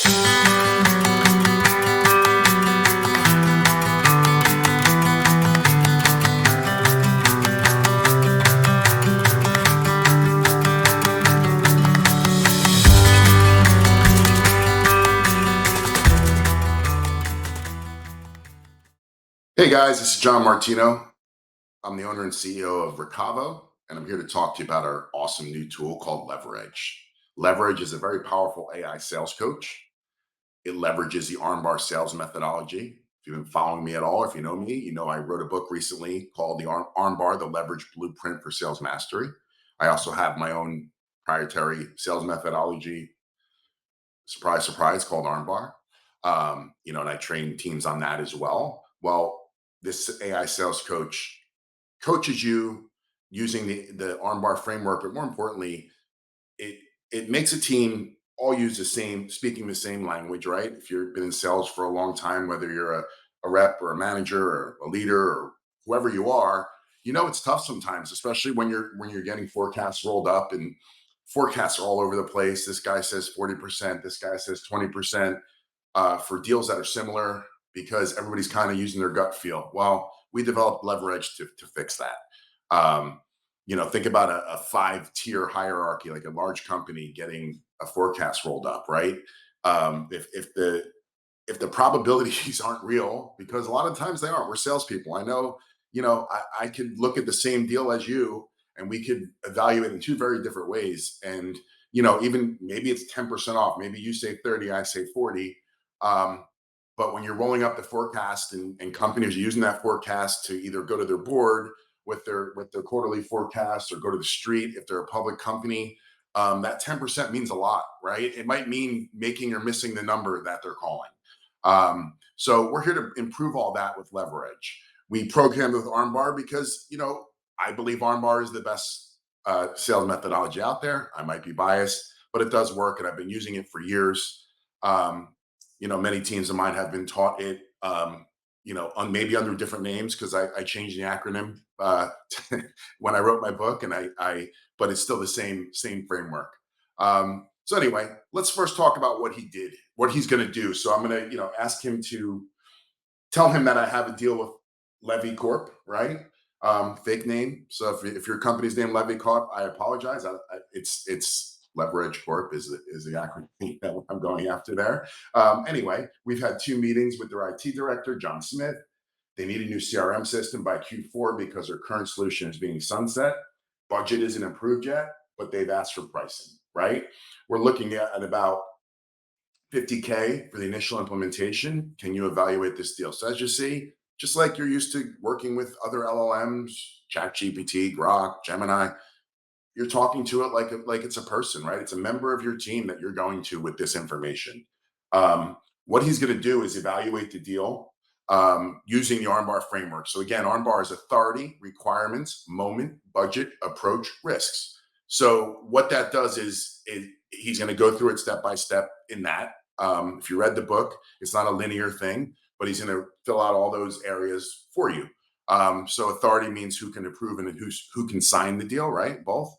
Hey guys, this is John Martino. I'm the owner and CEO of Ricavvo, and I'm here to talk to you about our awesome new tool called LeverEdge. LeverEdge is a very powerful AI sales coach. It leverages the armbar sales methodology. If you've been following me at all, if you know me, you know I wrote a book recently called the Armbar, the Leverage Blueprint for Sales Mastery. I also have my own proprietary sales methodology, surprise, surprise, called Armbar. And I train teams on that as well. Well, this AI sales coach coaches you using the armbar framework, but more importantly, it it makes a team all use speaking the same language, right? If you've been in sales for a long time, whether you're a rep or a manager or a leader or whoever you are, it's tough sometimes, especially when you're getting forecasts rolled up and forecasts are all over the place. This guy says 40%, this guy says 20%, for deals that are similar because everybody's kind of using their gut feel. Well, we developed LeverEdge to fix that. Think about a five-tier hierarchy, like a large company getting a forecast rolled up, right? If the probabilities aren't real, because a lot of times they aren't. We're salespeople. I know, I could look at the same deal as you, and we could evaluate in two very different ways. And even maybe it's 10% off. Maybe you say 30, I say 40. Um, but when you're rolling up the forecast and companies are using that forecast to either go to their board with their quarterly forecast or go to the street if they're a public company, that 10% means a lot, right? It might mean making or missing the number that they're calling. So we're here to improve all that with LeverEdge. We programmed with Armbar because I believe Armbar is the best sales methodology out there. I might be biased, but it does work, and I've been using it for years. Many teams of mine have been taught it, maybe under different names because I changed the acronym when I wrote my book, but it's still the same framework. So anyway, let's first talk about what he did, what he's going to do. So I'm going to, ask him to tell him that I have a deal with Levy Corp, right? Fake name. So if your company's name Levy Corp, I apologize. It's LeverEdge Corp is the acronym that I'm going after there. Anyway, we've had two meetings with their IT director, John Smith. They need a new CRM system by Q4 because their current solution is being sunset. Budget isn't approved yet, but they've asked for pricing, right? We're looking at about 50K for the initial implementation. Can you evaluate this deal? So as you see, just like you're used to working with other LLMs, ChatGPT, Grok, Gemini, you're talking to it like it's a person, right? It's a member of your team that you're going to with this information. What he's going to do is evaluate the deal using the Armbar framework. So again, Armbar is authority, requirements, moment, budget, approach, risks. So what that does is he's going to go through it step by step in that. If you read the book, it's not a linear thing, but he's going to fill out all those areas for you. So authority means who can approve and who can sign the deal, right? Both.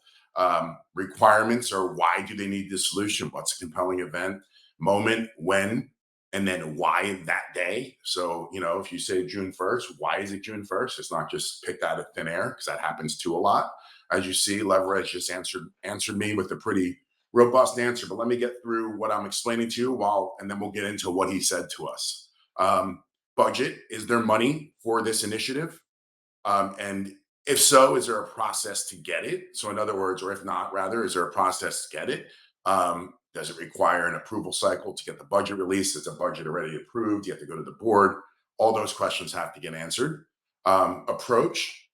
Requirements are why do they need this solution? What's a compelling event? Moment, when, and then why that day. So, if you say June 1st, why is it June 1st? It's not just picked out of thin air because that happens too a lot. As you see, LeverEdge just answered me with a pretty robust answer, but let me get through what I'm explaining to you and then we'll get into what he said to us. Budget, is there money for this initiative? And if so, is there a process to get it? So in other words, or if not, rather, is there a process to get it? Does it require an approval cycle to get the budget released? Is the budget already approved? You have to go to the board. All those questions have to get answered. Approach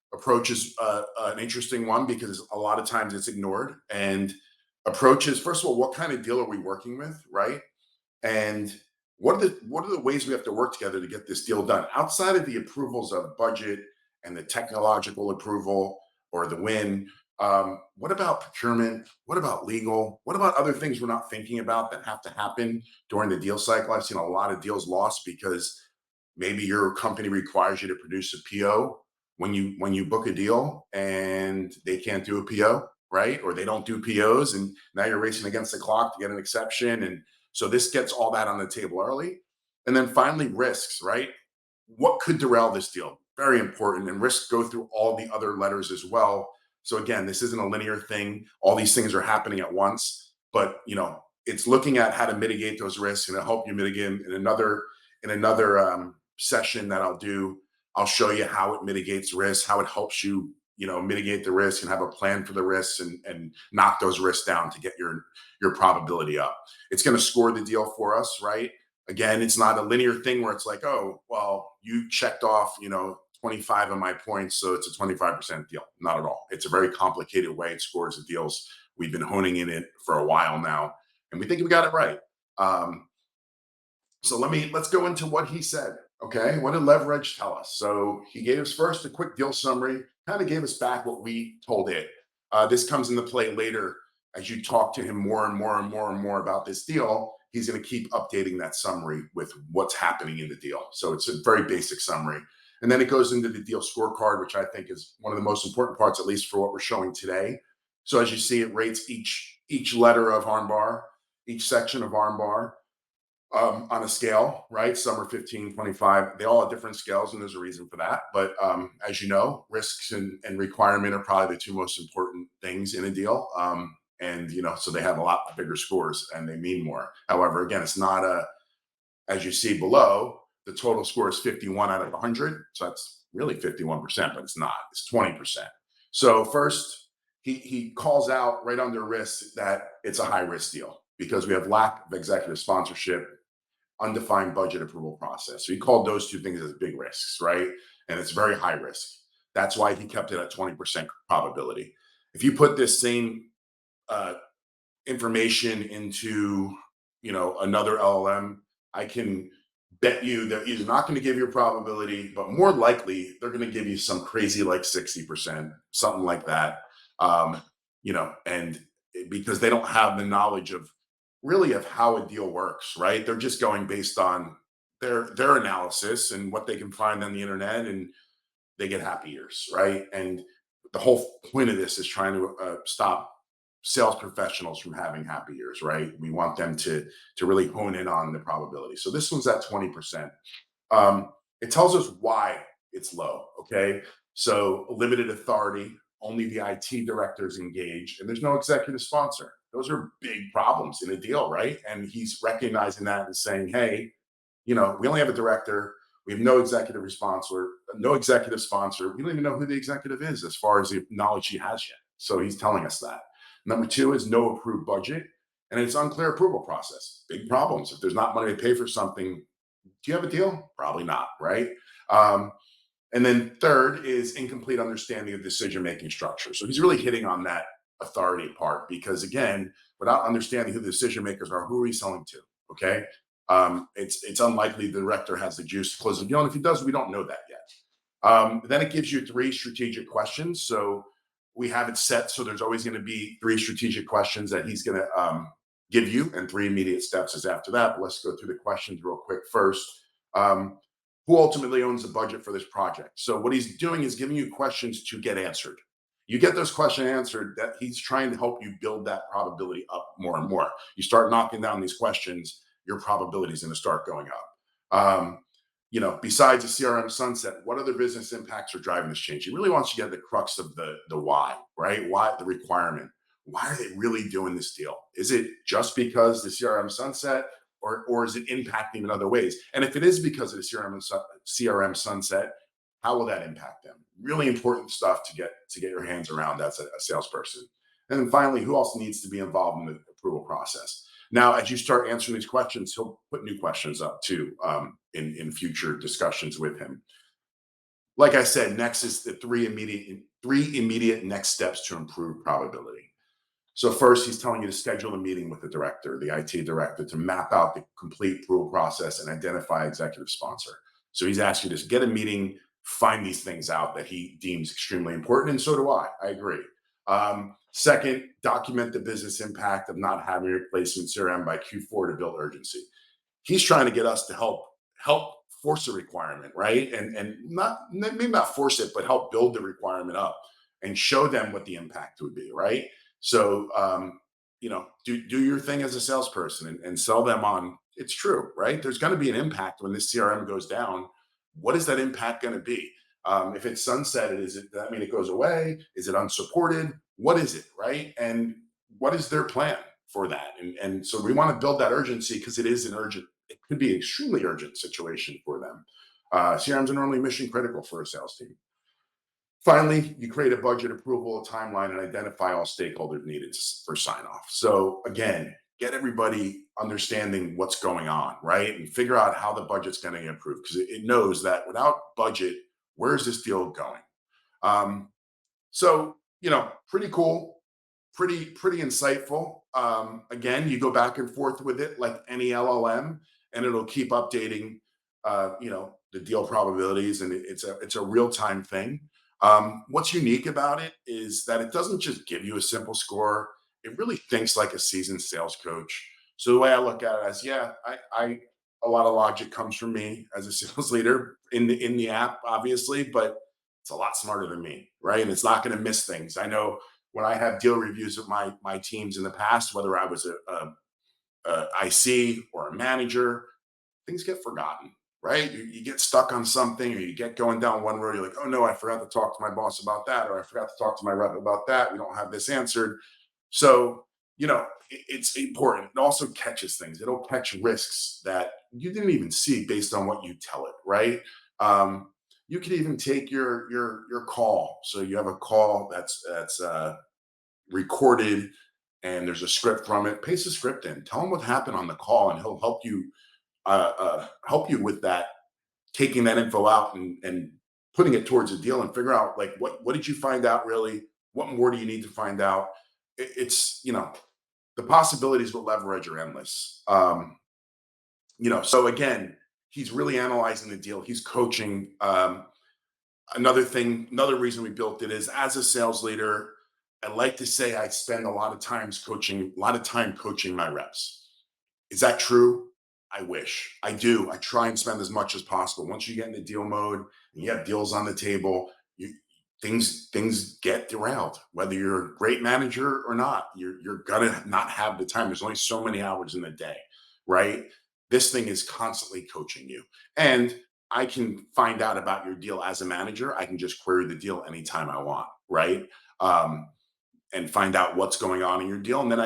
is an interesting one because a lot of times it's ignored. And approach is, first of all, what kind of deal are we working with, right? And what are the ways we have to work together to get this deal done outside of the approvals of budget and the technological approval or the win? What about procurement? What about legal? What about other things we're not thinking about that have to happen during the deal cycle? I've seen a lot of deals lost because maybe your company requires you to produce a PO when you book a deal and they can't do a PO, right? Or they don't do POs, and now you're racing against the clock to get an exception. And So this gets all that on the table early. And then finally, risks, right? What could derail this deal? Very important. And risks go through all the other letters as well. So again, this isn't a linear thing. All these things are happening at once, but it's looking at how to mitigate those risks and to help you mitigate in another session that I'll do. I'll show you how it mitigates risk, how it helps you, mitigate the risk and have a plan for the risks and knock those risks down to get your probability up. It's going to score the deal for us, right? Again, it's not a linear thing where it's like, oh, well, you checked off, 25 of my points, so it's a 25% deal. Not at all. It's a very complicated way it scores the deals. We've been honing in it for a while now, and we think we got it right. So let's go into what he said. Okay, what did LeverEdge tell us? So he gave us first a quick deal summary, kind of gave us back what we told it. This comes into play later as you talk to him more and more and more and more about this deal. He's going to keep updating that summary with what's happening in the deal. So it's a very basic summary. And then it goes into the deal scorecard, which I think is one of the most important parts, at least for what we're showing today. So as you see, it rates each letter of armbar, each section of armbar on a scale, right? Some are 15, 25. They all have different scales, and there's a reason for that. But as you know, risks and requirement are probably the two most important things in a deal. So they have a lot bigger scores and they mean more. However, again, it's not as you see below, the total score is 51 out of 100. So that's really 51%, but it's not. It's 20%. So first, he calls out right under risk that it's a high risk deal because we have lack of executive sponsorship, undefined budget approval process. So he called those two things as big risks, right? And it's very high risk. That's why he kept it at 20% probability. If you put this same uh, information into another LLM, I can bet you they're either not going to give you a probability, but more likely they're going to give you some crazy like 60%, something like that. And because they don't have the knowledge of really of how a deal works, right? They're just going based on their analysis and what they can find on the internet, and they get happy ears, right? And the whole point of this is trying to stop sales professionals from having happy ears, right? We want them to really hone in on the probability. So this one's at 20%. It tells us why it's low. Okay, so limited authority, only the IT directors engage, and there's no executive sponsor. Those are big problems in a deal, right? And he's recognizing that and saying, hey, we only have a director. We have no executive sponsor, no executive sponsor. We don't even know who the executive is as far as the knowledge he has yet. So he's telling us that. Number two is no approved budget, and it's unclear approval process. Big problems. If there's not money to pay for something, do you have a deal? Probably not, right? Um, and then third is incomplete understanding of decision-making structure. So he's really hitting on that authority part because again, without understanding who the decision makers are, who are we selling to? Okay. It's unlikely the director has the juice to close the deal. And if he does, we don't know that yet. Then it gives you three strategic questions. So we have it set. So there's always going to be three strategic questions that he's going to give you, and three immediate steps is after that. But let's go through the questions real quick first. Who ultimately owns the budget for this project? So what he's doing is giving you questions to get answered. You get those questions answered, that he's trying to help you build that probability up more and more. You start knocking down these questions, your probability is going to start going up. Besides the CRM sunset, what other business impacts are driving this change? He really wants you to get the crux of the why, right? Why the requirement? Why are they really doing this deal? Is it just because the CRM sunset, or is it impacting in other ways? And if it is because of the CRM sunset, how will that impact them? Really important stuff to get your hands around as a salesperson. And then finally, who else needs to be involved in the approval process? Now, as you start answering these questions, he'll put new questions up too in future discussions with him. Like I said, next is the three immediate next steps to improve probability. So first, he's telling you to schedule a meeting with the director, the IT director, to map out the complete approval process and identify executive sponsor. So he's asking you to get a meeting, find these things out that he deems extremely important, and so do I. I agree. Second, document the business impact of not having a replacement CRM by Q4 to build urgency. He's trying to get us to help force a requirement, right? And not maybe not force it, but help build the requirement up and show them what the impact would be, right? So do your thing as a salesperson and sell them on. It's true, right? There's going to be an impact when this CRM goes down. What is that impact going to be? If it's sunsetted, is it, I mean, it goes away? Is it unsupported? What is it, right? And what is their plan for that? And so we want to build that urgency because it is an urgent, it could be an extremely urgent situation for them. CRMs are normally mission critical for a sales team. Finally, you create a budget approval, a timeline, and identify all stakeholders needed for sign off. So again, get everybody understanding what's going on, right? And figure out how the budget's going to get approved because it knows that without budget, where's this deal going? Um, so, pretty cool, pretty insightful. Again, you go back and forth with it like any LLM, and it'll keep updating, the deal probabilities, and it's a real time thing. What's unique about it is that it doesn't just give you a simple score. It really thinks like a seasoned sales coach. So the way I look at it as, yeah, I a lot of logic comes from me as a sales leader in the app, obviously, but it's a lot smarter than me, right? And it's not going to miss things. I know when I have deal reviews with my teams in the past, whether I was a IC or a manager, things get forgotten, right? You get stuck on something or you get going down one road. You're like, oh no, I forgot to talk to my boss about that, or I forgot to talk to my rep about that. We don't have this answered. So, it's important. It also catches things. It'll catch risks that you didn't even see based on what you tell it, right? Um, you could even take your call. So you have a call that's recorded and there's a script from it. Paste the script in. Tell him what happened on the call, and he'll help you with that, taking that info out and putting it towards a deal and figure out like what did you find out really? What more do you need to find out? It's the possibilities with LeverEdge are endless. So again, he's really analyzing the deal. He's coaching. Another reason we built it is as a sales leader, I like to say I spend a lot of time coaching my reps. Is that true? I wish. I do. I try and spend as much as possible. Once you get into deal mode and you have deals on the table, things get derailed. Whether you're a great manager or not, you're gonna not have the time. There's only so many hours in the day, right? This thing is constantly coaching you. And I can find out about your deal as a manager. I can just query the deal anytime I want, right? Um, and find out what's going on in your deal, and then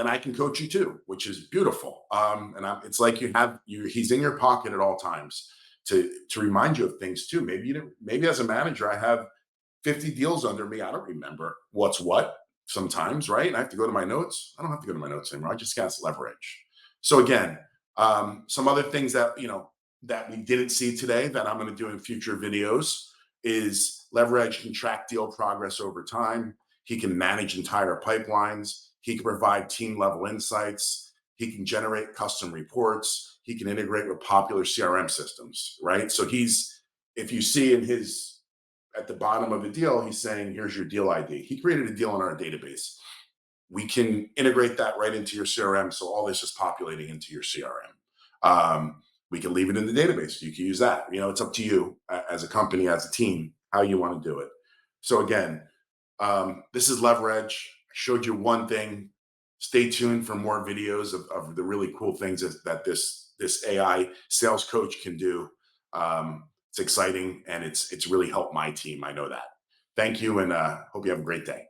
I can coach you too, which is beautiful. It's like he's in your pocket at all times to remind you of things too. Maybe as a manager, I have 50 deals under me. I don't remember what's what sometimes, right? And I have to go to my notes. I don't have to go to my notes anymore. I just got LeverEdge. So again, some other things that we didn't see today that I'm going to do in future videos is LeverEdge can track deal progress over time. He can manage entire pipelines. He can provide team level insights. He can generate custom reports. He can integrate with popular CRM systems, right? So if you see at the bottom of the deal, he's saying, here's your deal ID. He created a deal in our database. We can integrate that right into your CRM. So all this is populating into your CRM. We can leave it in the database. You can use that. It's up to you as a company, as a team, how you want to do it. So again, this is LeverEdge. I showed you one thing. Stay tuned for more videos of the really cool things that this AI sales coach can do. It's exciting and it's really helped my team. I know that. Thank you, and hope you have a great day.